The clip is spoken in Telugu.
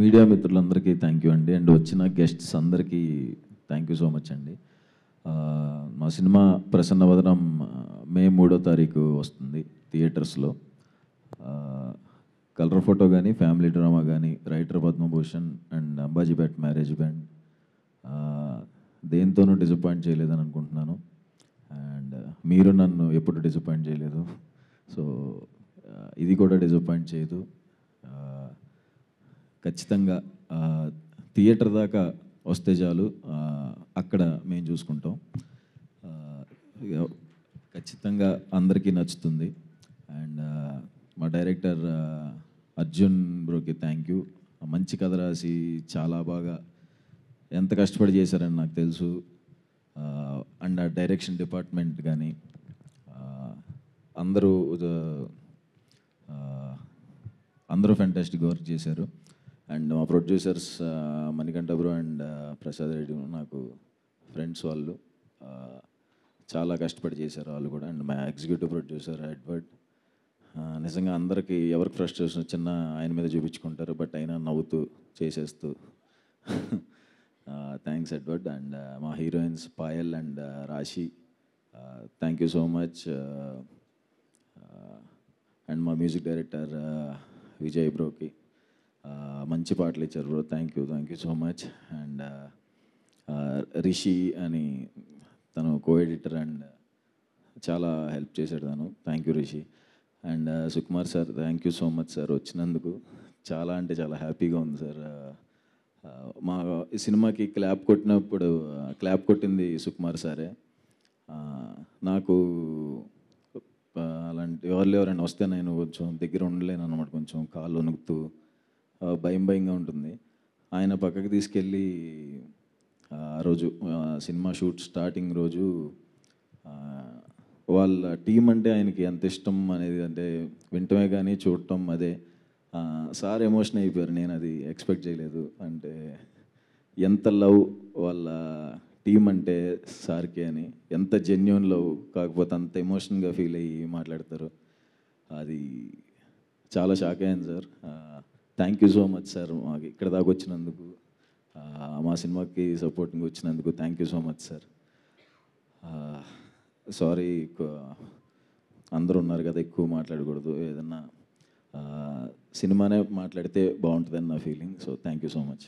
మీడియా మిత్రులందరికీ థ్యాంక్ యూ అండి. అండ్ వచ్చిన గెస్ట్స్ అందరికీ థ్యాంక్ యూ సో మచ్ అండి. మా సినిమా ప్రసన్నవదనం మే 3వ తారీఖు వస్తుంది థియేటర్స్లో. కలర్ ఫోటో కానీ, ఫ్యామిలీ డ్రామా కానీ, writer Padmabhushan and Ambajipet marriage band దేంతోనూ డిసప్పాయింట్ చేయలేదని అనుకుంటున్నాను. అండ్ మీరు నన్ను ఎప్పుడు డిసప్పాయింట్ చేయలేదు. సో ఇది కూడా డిసప్పాయింట్ చేయదు. ఖచ్చితంగా థియేటర్ దాకా వస్తే చాలు, అక్కడ మేము చూసుకుంటాం. ఖచ్చితంగా అందరికీ నచ్చుతుంది. అండ్ మా డైరెక్టర్ అర్జున్ బ్రోకి థ్యాంక్ యూ. మంచి కథ రాసి చాలా బాగా ఎంత కష్టపడి చేశారని నాకు తెలుసు. అండ్ ఆ డైరెక్షన్ డిపార్ట్మెంట్ కానీ అందరూ ఫ్యాంటాస్టిక్ వర్క్ చేశారు. అండ్ మా producers Manikanta bro and Prasad Reddy నాకు ఫ్రెండ్స్, వాళ్ళు చాలా కష్టపడి చేశారు వాళ్ళు కూడా. అండ్ మా ఎగ్జిక్యూటివ్ ప్రొడ్యూసర్ ఎడ్వర్డ్, నిజంగా అందరికీ ఎవరికి ఫ్రస్ట్రేషన్ వచ్చినా ఆయన మీద చూపించుకుంటారు, బట్ అయినా నవ్వుతూ చేసేస్తూ థ్యాంక్స్ ఎడ్వర్డ్. అండ్ మా హీరోయిన్స్ పాయల్ అండ్ రాశి, thank you so much. And మా మ్యూజిక్ డైరెక్టర్ విజయ్ బ్రోకి మంచి పాటలు ఇచ్చారు bro, thank you so much. And Rishi అని తను కో ఎడిటర్ అండ్ చాలా హెల్ప్ చేశాడు తను, thank you Rishi. And Sukumar sir, thank you so much sir వచ్చినందుకు. చాలా అంటే చాలా హ్యాపీగా ఉంది సార్. మా సినిమాకి క్లాప్ కొట్టింది సుకుమార్ సారే. నాకు అలాంటి ఎవరైనా వస్తే నేను కొంచెం దగ్గర ఉండలేను అన్నమాట, కొంచెం కాళ్ళు వణుకుతూ భయంగా ఉంటుంది. ఆయన పక్కకి తీసుకెళ్ళి ఆ రోజు సినిమా షూట్ స్టార్టింగ్ రోజు వాళ్ళ టీం అంటే ఆయనకి ఎంత ఇష్టం అనేది అంటే వింటమే కానీ చూడటం అదే. సార్ ఎమోషన్ అయిపోయారు, నేను అది ఎక్స్పెక్ట్ చేయలేదు. అంటే ఎంత లవ్ వాళ్ళ టీం అంటే సార్కి అని, ఎంత జెన్యూన్ లవ్, కాకపోతే అంత ఎమోషన్గా ఫీల్ అయ్యి మాట్లాడతారు. అది చాలా షాక్ అయ్యాను sir. Thank you so much sir, మాకు ఇక్కడ దాకా వచ్చినందుకు, మా సినిమాకి సపోర్టింగ్ వచ్చినందుకు thank you so much sir. Sorry, అందరూ ఉన్నారు కదా, ఎక్కువ మాట్లాడకూడదు, ఏదన్నా సినిమానే మాట్లాడితే బాగుంటుందని నా feeling. So thank you so much.